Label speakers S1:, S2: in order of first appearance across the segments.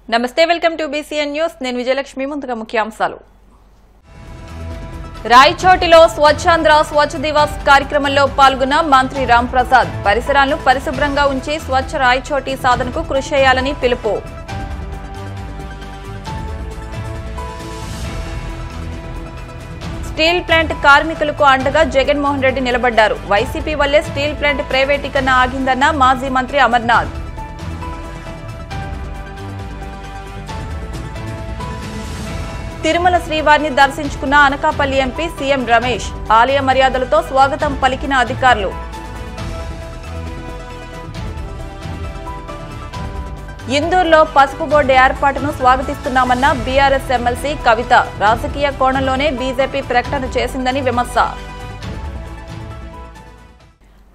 S1: నమస్తే welcome to BCN news నేను విజయలక్ష్మి ముందుగా ముఖ్యాంశాలు రాయచోటిలో స్వచ్ఛాంధ్ర స్వచ్ఛ దివస్ కార్యక్రమంలో పాల్గొన్న మంత్రి రామ్ ప్రసాద్ పరిసరాలను పరిశుభ్రంగా ఉంచి స్వచ్ఛ రాయచోటి సాధనకు కృషి చేయాలని పిలుపు స్టీల్ ప్లాంట్ కార్మికులకు అండగా జగన్మోహన్ రెడ్డి నిలబడ్డారు వైసీపీ వల్లే స్టీల్ ప్లాంట్ ప్రైవేటీకరణ ఆగిందన్న మాజీ మంత్రి అమర్నాథ్ తిరుమల శ్రీవారిని దర్శించుకున్న అనకాపల్లి ఎంపీ సీఎం రమేష్ ఆలయ మర్యాదలతో స్వాగతం పలికిన అధికారులు ఇందూరులో పసుపు బోర్డు ఏర్పాటును స్వాగతిస్తున్నామన్న బీఆర్ఎస్ ఎమ్మెల్సీ కవిత రాజకీయ కోణంలోనే బీజేపీ ప్రకటన చేసిందని విమర్శ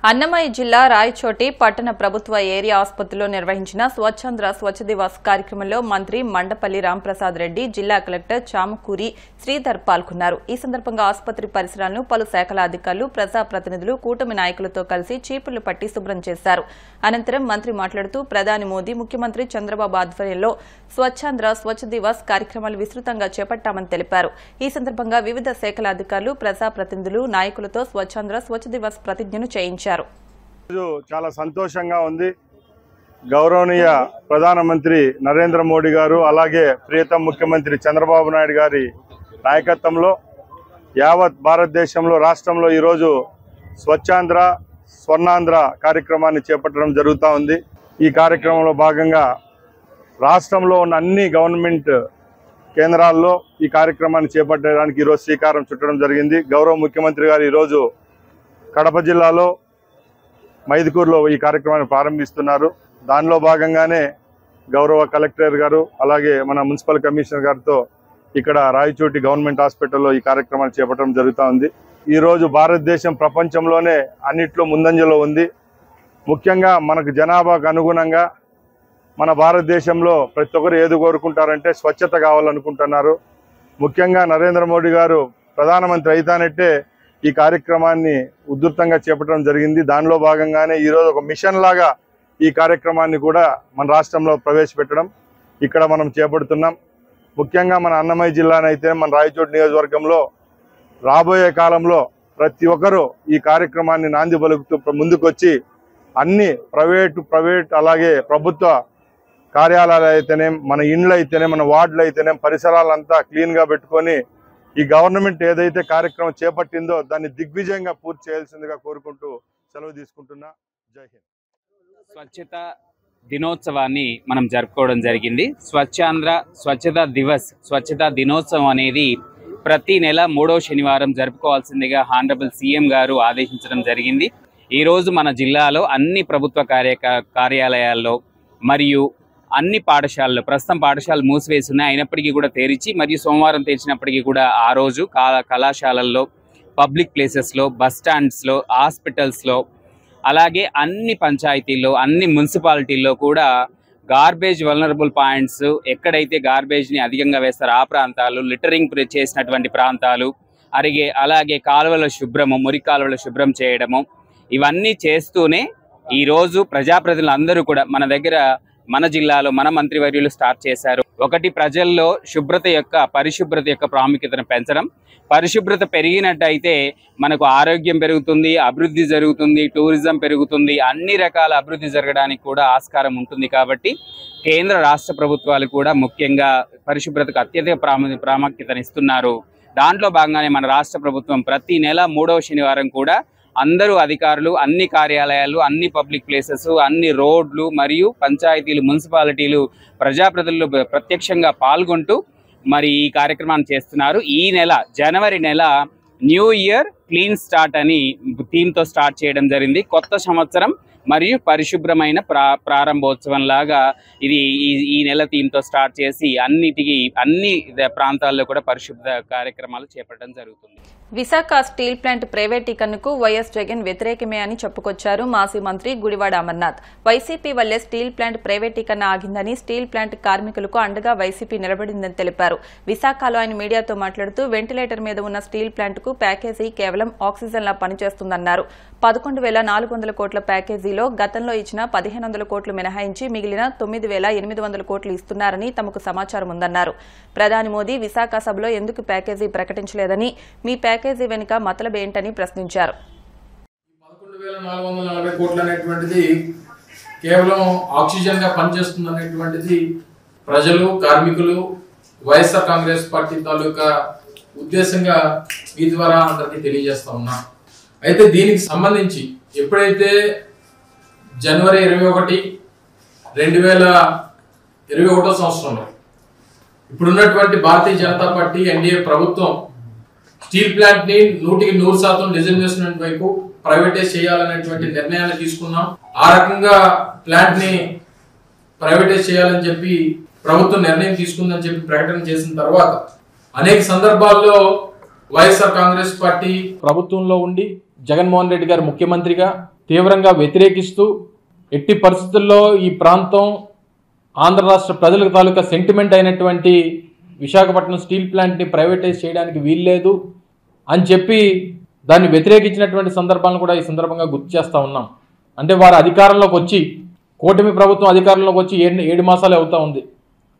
S1: అన్నమయ్య జిల్లా రాయచోటి పట్టణ ప్రభుత్వ ఏరియా ఆసుపత్రిలో నిర్వహించిన స్వచ్ఛాంధ్ర స్వచ్ఛ దివస్ కార్యక్రమంలో మంత్రి మండపల్లి రాంప్రసాద్ రెడ్డి జిల్లా కలెక్టర్ చామకూరి శ్రీధర్ పాల్గొన్నారు ఈ సందర్భంగా ఆసుపత్రి పరిసరాలను పలు శాఖల అధికారులు ప్రజాప్రతినిధులు కూటమి నాయకులతో కలిసి చీపుర్లు పట్టి శుభ్రం చేశారు అనంతరం మంత్రి మాట్లాడుతూ ప్రధాని మోదీ ముఖ్యమంత్రి చంద్రబాబు ఆధ్వర్యంలో స్వచ్ఛాంధ్ర స్వచ్ఛ దివస్ కార్యక్రమాలు విస్తృతంగా చేపట్టామని తెలిపారు ఈ సందర్భంగా వివిధ శాఖల అధికారులు ప్రజాప్రతినిధులు నాయకులతో స్వచ్ఛాంధ్ర స్వచ్ఛ దివస్ ప్రతిజ్ఞను చేయించారు
S2: చాలా సంతోషంగా ఉంది గౌరవనీయ ప్రధానమంత్రి నరేంద్ర మోడీ గారు అలాగే ప్రియతమ ముఖ్యమంత్రి చంద్రబాబు నాయుడు గారి నాయకత్వంలో యావత్ భారతదేశంలో రాష్ట్రంలో ఈరోజు స్వచ్ఛాంధ్ర స్వర్ణాంధ్ర కార్యక్రమాన్ని చేపట్టడం జరుగుతూ ఉంది ఈ కార్యక్రమంలో భాగంగా రాష్ట్రంలో ఉన్న అన్ని గవర్నమెంట్ కేంద్రాల్లో ఈ కార్యక్రమాన్ని చేపట్టడానికి ఈరోజు శ్రీకారం చుట్టడం జరిగింది గౌరవ ముఖ్యమంత్రి గారు ఈరోజు కడప జిల్లాలో మైదుకూరులో ఈ కార్యక్రమాన్ని ప్రారంభిస్తున్నారు దానిలో భాగంగానే గౌరవ కలెక్టర్ గారు అలాగే మన మున్సిపల్ కమిషనర్ గారితో ఇక్కడ రాయచోటి గవర్నమెంట్ హాస్పిటల్లో ఈ కార్యక్రమాన్ని చేపట్టడం జరుగుతూ ఉంది ఈరోజు భారతదేశం ప్రపంచంలోనే అన్నిట్లో ముందంజలో ఉంది ముఖ్యంగా మనకు జనాభాకు అనుగుణంగా మన భారతదేశంలో ప్రతి ఒక్కరు ఏది కోరుకుంటారంటే స్వచ్ఛత కావాలనుకుంటున్నారు ముఖ్యంగా నరేంద్ర మోడీ గారు ప్రధానమంత్రి అయితానంటే ఈ కార్యక్రమాన్ని ఉధృతంగా చేపట్టడం జరిగింది దానిలో భాగంగానే ఈరోజు ఒక మిషన్ లాగా ఈ కార్యక్రమాన్ని కూడా మన రాష్ట్రంలో ప్రవేశపెట్టడం ఇక్కడ మనం చేపడుతున్నాం ముఖ్యంగా మన అన్నమయ్య జిల్లానైతే మన రాయచోటి నియోజకవర్గంలో రాబోయే కాలంలో ప్రతి ఒక్కరూ ఈ కార్యక్రమాన్ని నాంది పలుకుతూ ముందుకొచ్చి అన్ని ప్రైవేట్ అలాగే ప్రభుత్వ కార్యాలయాలు అయితేనే మన ఇండ్లు అయితేనే మన వార్డులు అయితేనే పరిసరాలంతా క్లీన్గా పెట్టుకొని ఈ గవర్నమెంట్ ఏదైతే కార్యక్రమం చేపట్టిందో దాన్ని దిగ్విజయంగా పూర్తి చేయాల్సిందిగా కోరుకుంటూ సెలవు తీసుకుంటున్నా జై హింద్
S3: స్వచ్ఛత దినోత్సవాన్ని మనం జరుపుకోవడం జరిగింది స్వచ్ఛాంధ్ర స్వచ్ఛతా దినోత్సవం అనేది ప్రతి నెల 3వ శనివారం జరుపుకోవాల్సిందిగా హానరబుల్ సీఎం గారు ఆదేశించడం జరిగింది ఈరోజు మన జిల్లాలో అన్ని ప్రభుత్వ కార్యాలయాల్లో మరియు అన్ని పాఠశాలలు ప్రస్తుతం పాఠశాలలు మూసివేసి ఉన్నాయి అయినప్పటికీ కూడా తెరిచి మరియు సోమవారం తెరిచినప్పటికీ కూడా ఆ రోజు కళాశాలల్లో పబ్లిక్ ప్లేసెస్లో బస్ స్టాండ్స్లో హాస్పిటల్స్లో అలాగే అన్ని పంచాయతీల్లో అన్ని మున్సిపాలిటీల్లో కూడా గార్బేజ్ వల్నరబుల్ పాయింట్స్ ఎక్కడైతే గార్బేజ్ని అధికంగా వేస్తారో ఆ ప్రాంతాలు లిటరింగ్ చేసినటువంటి ప్రాంతాలు అలాగే కాలువల శుభ్రము మురికి కాలువల శుభ్రం చేయడము ఇవన్నీ చేస్తూనే ఈరోజు ప్రజాప్రతినిధులు అందరూ కూడా మన జిల్లాలో మన మంత్రివర్యులు స్టార్ట్ చేశారు ఒకటి ప్రజల్లో పరిశుభ్రత యొక్క ప్రాముఖ్యతను పెంచడం పరిశుభ్రత పెరిగినట్టయితే మనకు ఆరోగ్యం పెరుగుతుంది అభివృద్ధి జరుగుతుంది టూరిజం పెరుగుతుంది అన్ని రకాల అభివృద్ధి జరగడానికి కూడా ఆస్కారం ఉంటుంది కాబట్టి కేంద్ర రాష్ట్ర ప్రభుత్వాలు కూడా ముఖ్యంగా పరిశుభ్రతకు అత్యధిక ప్రాముఖ్యతనిస్తున్నారు దాంట్లో భాగంగానే మన రాష్ట్ర ప్రభుత్వం ప్రతి నెల 3వ శనివారం కూడా అందరూ అధికారులు అన్ని కార్యాలయాలు అన్ని పబ్లిక్ ప్లేసెస్ అన్ని రోడ్లు మరియు పంచాయతీలు మున్సిపాలిటీలు ప్రజాప్రతినిధులు ప్రత్యక్షంగా పాల్గొంటూ మరి ఈ కార్యక్రమాన్ని చేస్తున్నారు ఈ నెల జనవరి నెల న్యూ ఇయర్ క్లీన్ స్టార్ట్ అని థీమ్తో స్టార్ట్ చేయడం జరిగింది కొత్త సంవత్సరం మరియు పరిశుభ్రమైన ప్రారంభోత్సవం లాగా ఇది ఈ నెల థీమ్తో స్టార్ట్ చేసి అన్ని ప్రాంతాల్లో కూడా పరిశుభ్ర కార్యక్రమాలు చేపట్టడం జరుగుతుంది
S1: విశాఖ స్టీల్ ప్లాంట్ ప్రైవేటీకరణకు వైఎస్ జగన్ వ్యతిరేకమే అని చెప్పుకొచ్చారు మాజీ మంత్రి గుడివాడ అమర్నాథ్ వైసీపీ వల్లే స్టీల్ ప్లాంట్ ప్రైవేటీకరణ ఆగిందని స్టీల్ ప్లాంట్ కార్మికులకు అండగా వైసీపీ నిలబడిందని తెలిపారు విశాఖలో ఆయన మీడియాతో మాట్లాడుతూ వెంటిలేటర్ మీద ఉన్న స్టీల్ ప్లాంట్ కు ప్యాకేజీ కేవలం ఆక్సిజన్లా పనిచేస్తుందన్నారు 11,400 కోట్ల ప్యాకేజీలో ప్యాకేజీలో గతంలో ఇచ్చిన 1500 కోట్లు మినహాయించి మిగిలిన 9800 కోట్లు ఇస్తున్నారని తమకు సమాచారం ఉందన్నారు. ప్రధాని మోదీ విశాఖ సభలో ఎందుకు ప్యాకేజీ ప్రకటించలేదని, మీ ప్యాకేజీ వెనుక మతలబ్ ఏంటని ప్రశ్నించారు.
S4: 11,440 కోట్లు అనేటువంటిది కేవలం ఆక్సిజన్ గా పనిచేస్తుంది అనేటువంటిది ప్రజలు, కార్మికులు, వైఎస్ఆర్ కాంగ్రెస్ పార్టీ తాలూకా ఉద్దేశంగా ఈ ద్వారా అందరికీ తెలియజేస్తా ఉన్నా. అయితే దీనికి సంబంధించి ఎప్పుడైతే జనవరి 21, 2021 సంవత్సరంలో ఇప్పుడున్నటువంటి భారతీయ జనతా పార్టీ ఎన్డీఏ ప్రభుత్వం స్టీల్ ప్లాంట్ ని 100% డిజిన్వెస్ట్మెంట్ వైపు ప్రైవేటైజ్ చేయాలనేటువంటి నిర్ణయాన్ని తీసుకున్నాం. ఆ రకంగా ప్లాంట్ ని ప్రైవేటైజ్ చేయాలని చెప్పి ప్రభుత్వం నిర్ణయం తీసుకుందని చెప్పి ప్రకటన చేసిన తర్వాత అనేక సందర్భాల్లో వైఎస్ఆర్ కాంగ్రెస్ పార్టీ ప్రభుత్వంలో ఉండి జగన్మోహన్ రెడ్డి గారు ముఖ్యమంత్రిగా తీవ్రంగా వ్యతిరేకిస్తూ ఎట్టి పరిస్థితుల్లో ఈ ప్రాంతం ఆంధ్ర రాష్ట్ర ప్రజల తాలూకా సెంటిమెంట్ అయినటువంటి విశాఖపట్నం స్టీల్ ప్లాంట్ని ప్రైవేటైజ్ చేయడానికి వీల్లేదు అని చెప్పి దాన్ని వ్యతిరేకించినటువంటి సందర్భాలను కూడా ఈ సందర్భంగా గుర్తు చేస్తూ ఉన్నాం. అంటే వారు అధికారంలోకి వచ్చి, కూటమి ప్రభుత్వం అధికారంలోకి వచ్చి 7 మాసాలే అవుతా ఉంది.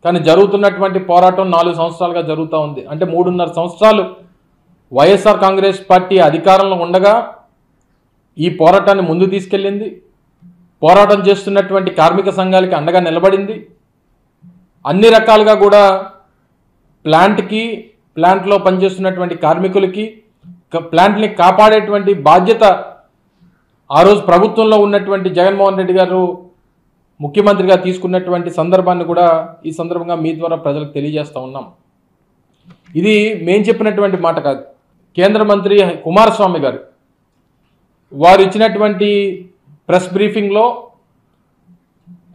S4: కానీ జరుగుతున్నటువంటి పోరాటం 4 సంవత్సరాలుగా జరుగుతూ ఉంది. అంటే 3.5 సంవత్సరాలు వైఎస్ఆర్ కాంగ్రెస్ పార్టీ అధికారంలో ఉండగా ఈ పోరాటాన్ని ముందు తీసుకెళ్ళింది. పోరాటం చేస్తున్నటువంటి కార్మిక సంఘాలకి అండగా నిలబడింది. అన్ని రకాలుగా కూడా ప్లాంట్లో పనిచేస్తున్నటువంటి కార్మికులకి, ప్లాంట్ని కాపాడేటువంటి బాధ్యత ఆ రోజు ప్రభుత్వంలో ఉన్నటువంటి జగన్మోహన్ రెడ్డి గారు ముఖ్యమంత్రిగా తీసుకున్నటువంటి సందర్భాన్ని కూడా ఈ సందర్భంగా మీ ద్వారా ప్రజలకు తెలియజేస్తూ ఉన్నాం. ఇది మేం చెప్పినటువంటి మాట కాదు. కేంద్ర మంత్రి కుమారస్వామి గారు వారు ఇచ్చినటువంటి ప్రెస్ బ్రీఫింగ్లో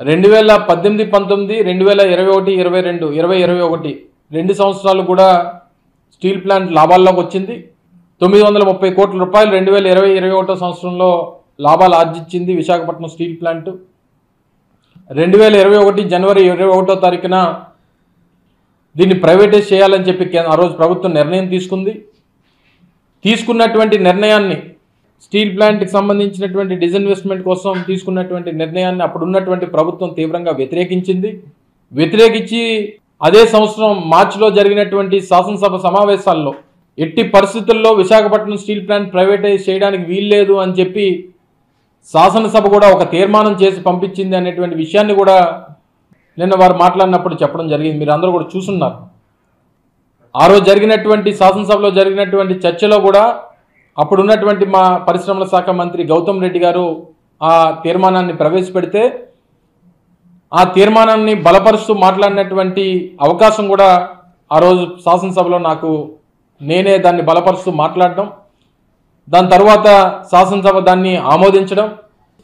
S4: 2018, 19, 2021, 22, 2021 2 సంవత్సరాలు కూడా స్టీల్ ప్లాంట్ లాభాల్లోకి వచ్చింది. 930 కోట్ల రూపాయలు 2020, 2021 సంవత్సరంలో లాభాలు ఆర్జించింది విశాఖపట్నం స్టీల్ ప్లాంట్. 2021 జనవరి 21వ తారీఖున దీన్ని ప్రైవేటైజ్ చేయాలని చెప్పి ఆ రోజు ప్రభుత్వం నిర్ణయం తీసుకుంది. తీసుకున్నటువంటి నిర్ణయాన్ని, స్టీల్ ప్లాంట్కి సంబంధించినటువంటి డిజిన్వెస్ట్మెంట్ కోసం తీసుకున్నటువంటి నిర్ణయాన్ని అప్పుడున్నటువంటి ప్రభుత్వం తీవ్రంగా వ్యతిరేకించింది. వ్యతిరేకించి అదే సంవత్సరం మార్చిలో జరిగినటువంటి శాసనసభ సమావేశాల్లో ఎట్టి పరిస్థితుల్లో విశాఖపట్నం స్టీల్ ప్లాంట్ ప్రైవేటైజ్ చేయడానికి వీల్లేదు అని చెప్పి శాసనసభ కూడా ఒక తీర్మానం చేసి పంపించింది అనేటువంటి విషయాన్ని కూడా నిన్న వారు మాట్లాడినప్పుడు చెప్పడం జరిగింది. మీరు అందరూ కూడా చూస్తున్నారు. ఆ రోజు జరిగినటువంటి శాసనసభలో జరిగినటువంటి చర్చలో కూడా అప్పుడున్నటువంటి మా పరిశ్రమల శాఖ మంత్రి గౌతమ్ రెడ్డి గారు ఆ తీర్మానాన్ని ప్రవేశపెడితే ఆ తీర్మానాన్ని బలపరుస్తూ మాట్లాడినటువంటి అవకాశం కూడా ఆ రోజు శాసనసభలో నేనే దాన్ని బలపరుస్తూ మాట్లాడడం, దాని తర్వాత శాసనసభ దాన్ని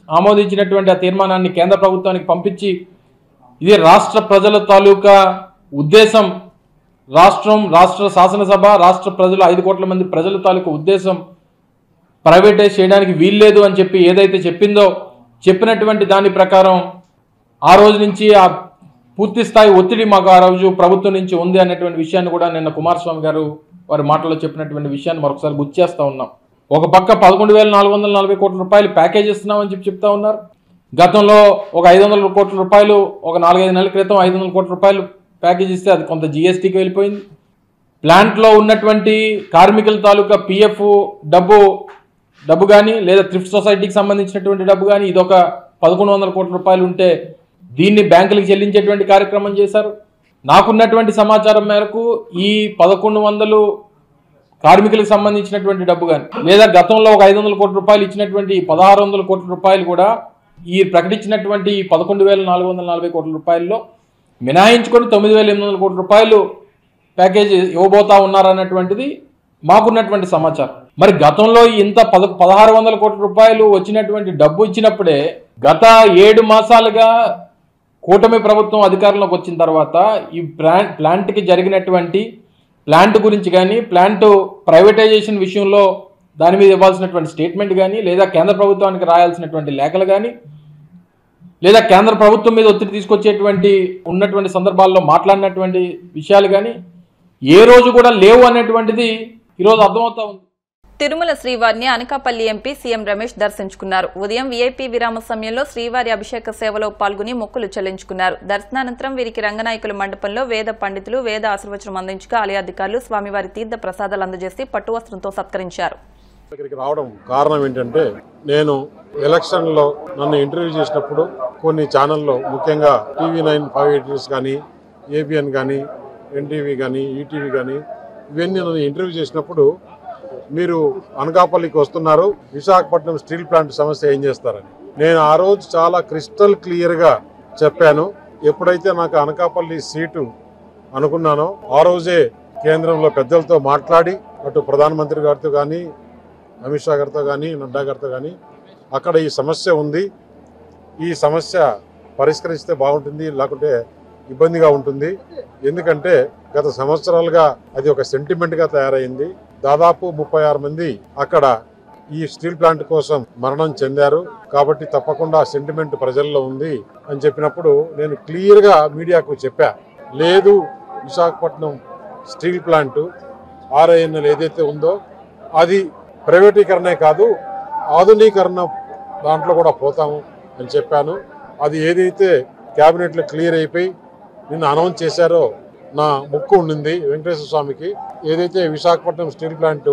S4: ఆమోదించినటువంటి ఆ తీర్మానాన్ని కేంద్ర ప్రభుత్వానికి పంపించి ఇది రాష్ట్ర ప్రజల తాలూకా ఉద్దేశం, రాష్ట్ర శాసనసభ, రాష్ట్ర ప్రజలు 5 కోట్ల మంది ప్రజల తాలూకా ఉద్దేశం ప్రైవేటైజ్ చేయడానికి వీల్లేదు అని చెప్పి ఏదైతే చెప్పిందో, చెప్పినటువంటి దాని ప్రకారం ఆ రోజు నుంచి ఆ పూర్తి స్థాయి ఒత్తిడి మాకు ఆ రోజు ప్రభుత్వం నుంచి ఉంది అనేటువంటి విషయాన్ని కూడా నిన్న కుమారస్వామి గారు వారి మాటల్లో చెప్పినటువంటి విషయాన్ని మరొకసారి గుర్తు చేస్తూ ఉన్నాం. ఒక పక్క 11,440 కోట్ల రూపాయలు ప్యాకేజ్ ఇస్తున్నామని చెప్తా ఉన్నారు. గతంలో ఒక 500 కోట్ల రూపాయలు, ఒక 4-5 నెలల క్రితం 500 కోట్ల రూపాయలు ప్యాకేజ్ ఇస్తే అది కొంత జీఎస్టీకి వెళ్ళిపోయింది. ప్లాంట్లో ఉన్నటువంటి కార్మికుల తాలూకా పిఎఫ్ డబ్బు కానీ, లేదా థ్రిఫ్ట్ సొసైటీకి సంబంధించినటువంటి డబ్బు కానీ, ఇదొక 1,100 కోట్ల రూపాయలు ఉంటే దీన్ని బ్యాంకులకు చెల్లించేటువంటి కార్యక్రమం చేశారు. నాకున్నటువంటి సమాచారం మేరకు ఈ 1,100 కార్మికులకు సంబంధించినటువంటి డబ్బు కానీ, లేదా గతంలో ఒక 500 కోట్ల రూపాయలు ఇచ్చినటువంటి 1,600 కోట్ల రూపాయలు కూడా ఈ ప్రకటించినటువంటి 11,440 కోట్ల రూపాయల్లో మినహాయించుకొని 9,800 కోట్ల రూపాయలు ప్యాకేజ్ ఇవ్వబోతా ఉన్నారన్నటువంటిది మాకున్నటువంటి సమాచారం. మరి గతంలో ఇంత 1,600 కోట్ల రూపాయలు వచ్చినటువంటి డబ్బు ఇచ్చినప్పుడే గత 7 మాసాలుగా కూటమి ప్రభుత్వం అధికారంలోకి వచ్చిన తర్వాత ఈ ప్లాంట్కి జరిగినటువంటి ప్లాంట్ గురించి కానీ, ప్లాంట్ ప్రైవేటైజేషన్ విషయంలో దాని మీద ఇవ్వాల్సినటువంటి స్టేట్మెంట్ కానీ, లేదా కేంద్ర ప్రభుత్వానికి రాయాల్సినటువంటి లేఖలు కానీ, లేదా కేంద్ర ప్రభుత్వం మీద ఒత్తిడి తీసుకొచ్చేటువంటి ఉన్నటువంటి సందర్భాల్లో మాట్లాడినటువంటి విషయాలు కానీ ఏ రోజు కూడా లేవు అనేటువంటిది ఈరోజు అర్థమవుతా ఉంది.
S1: తిరుమల శ్రీవారిని అనకాపల్లి ఎంపీ సీఎం రమేష్ దర్శించుకున్నారు. ఉదయం వీఐపీ విరామ సమయంలో శ్రీవారి అభిషేక సేవలో పాల్గొని మొక్కులు చెల్లించుకున్నారు. దర్శనానంతరం వీరికి రంగనాయకుల మండపంలో వేద పండితులు వేద ఆశీర్వచనం అందించగా ఆలయ అధికారులు స్వామివారి తీర్థ ప్రసాదాలు అందజేసి పట్టు వస్త్రంతో సత్కరించారు.
S5: ఇక్కడికి రావడం కారణం ఏంటంటే, నేను ఎలక్షన్లో నన్ను ఇంటర్వ్యూ చేసినప్పుడు కొన్ని ఛానల్లో, ముఖ్యంగా TV9 5 కానీ, ABN కానీ, NTV కానీ, ఈటీవీ కానీ, ఇవన్నీ నన్ను ఇంటర్వ్యూ చేసినప్పుడు మీరు అనకాపల్లికి వస్తున్నారు, విశాఖపట్నం స్టీల్ ప్లాంట్ సమస్య ఏం చేస్తారని నేను ఆ రోజు చాలా క్రిస్టల్ క్లియర్గా చెప్పాను. ఎప్పుడైతే నాకు అనకాపల్లి సీటు అనుకున్నానో ఆ రోజే కేంద్రంలో పెద్దలతో మాట్లాడి, అటు ప్రధానమంత్రి గారితో కానీ, అమిత్ షా గారితో కానీ, నడ్డా గారితో కానీ, అక్కడ ఈ సమస్య ఉంది, ఈ సమస్య పరిష్కరిస్తే బాగుంటుంది, లేకుంటే ఇబ్బందిగా ఉంటుంది. ఎందుకంటే గత సంవత్సరాలుగా అది ఒక సెంటిమెంట్గా తయారైంది. దాదాపు 36 మంది అక్కడ ఈ స్టీల్ ప్లాంట్ కోసం మరణం చెందారు. కాబట్టి తప్పకుండా సెంటిమెంట్ ప్రజల్లో ఉంది అని చెప్పినప్పుడు నేను క్లియర్గా మీడియాకు చెప్పా, లేదు విశాఖపట్నం స్టీల్ ప్లాంట్ RINL ఏదైతే ఉందో అది ప్రైవేటీకరణే కాదు, ఆధునీకరణ దాంట్లో కూడా పోతాము అని చెప్పాను. అది ఏదైతే క్యాబినెట్లో క్లియర్ అయిపోయి నిన్న అనౌన్స్ చేశారో నా ముక్కు ఉండింది వెంకటేశ్వర స్వామికి. ఏదైతే విశాఖపట్నం స్టీల్ ప్లాంట్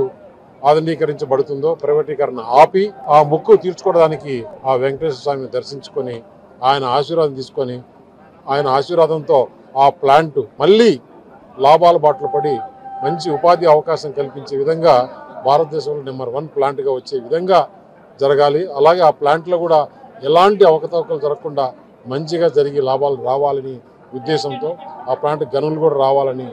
S5: ఆధునీకరించబడుతుందో, ప్రైవేటీకరణ ఆపి ఆ ముక్కు తీర్చుకోవడానికి ఆ వెంకటేశ్వర స్వామిని దర్శించుకొని ఆయన ఆశీర్వాదం తీసుకొని, ఆయన ఆశీర్వాదంతో ఆ ప్లాంట్ మళ్ళీ లాభాల బాటలు పడి మంచి ఉపాధి అవకాశం కల్పించే విధంగా భారతదేశంలో నెంబర్ 1 ప్లాంట్గా వచ్చే విధంగా జరగాలి. అలాగే ఆ ప్లాంట్లో కూడా ఎలాంటి అవకతవకలు జరగకుండా మంచిగా జరిగి లాభాలు రావాలని ఉద్దేశంతో ఆ ప్లాంట్ గనులు కూడా రావాలని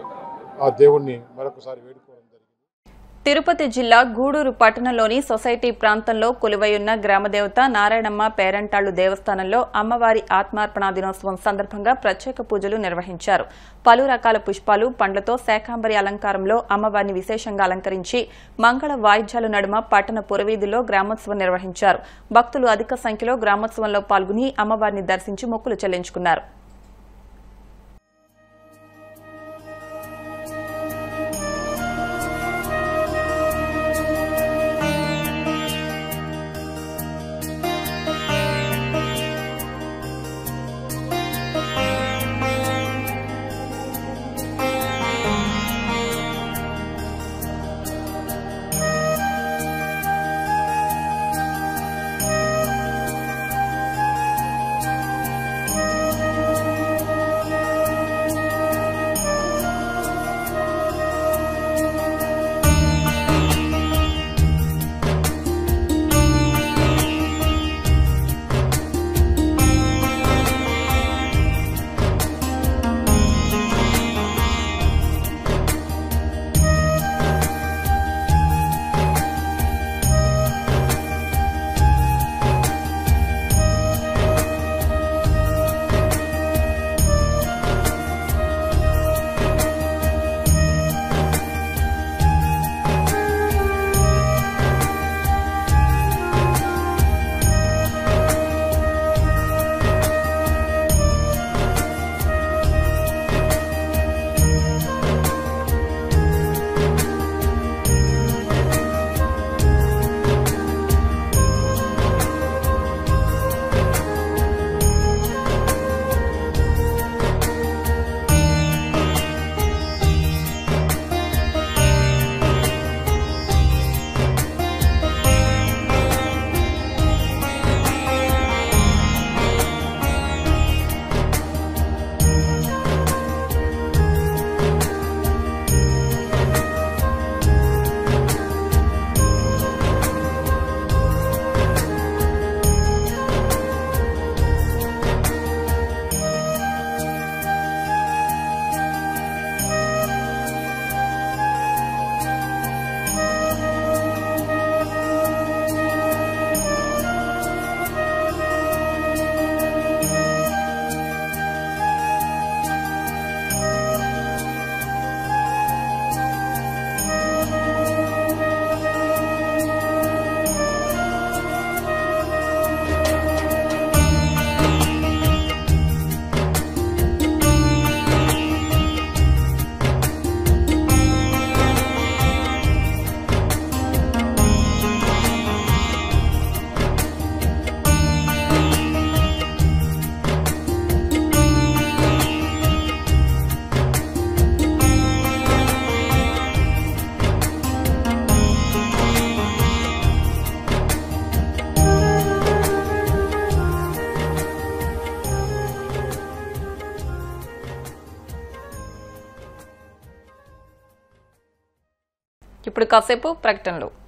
S5: ఆ దేవుణ్ణి మరొకసారి వేడుకోవడం జరిగింది.
S1: తిరుపతి జిల్లా గూడూరు పట్టణంలోని సొసైటీ ప్రాంతంలో కొలువైయున్న గ్రామదేవత నారాయణమ్మ పేరంటాళ్లు దేవస్థానంలో అమ్మవారి ఆత్మార్పణ దినోత్సవం సందర్భంగా ప్రత్యేక పూజలు నిర్వహించారు. పలు రకాల పుష్పాలు, పండ్లతో శాకాంబరి అలంకారంలో అమ్మవారిని విశేషంగా అలంకరించి మంగళ వాయిద్యాల నడుమ పట్టణ పురవీధుల్లో గ్రామోత్సవం నిర్వహించారు. భక్తులు అధిక సంఖ్యలో గ్రామోత్సవంలో పాల్గొని అమ్మవారిని దర్శించి మొక్కులు చెల్లించుకున్నారు. ఇప్పుడు కాసేపు ప్రకటనలు.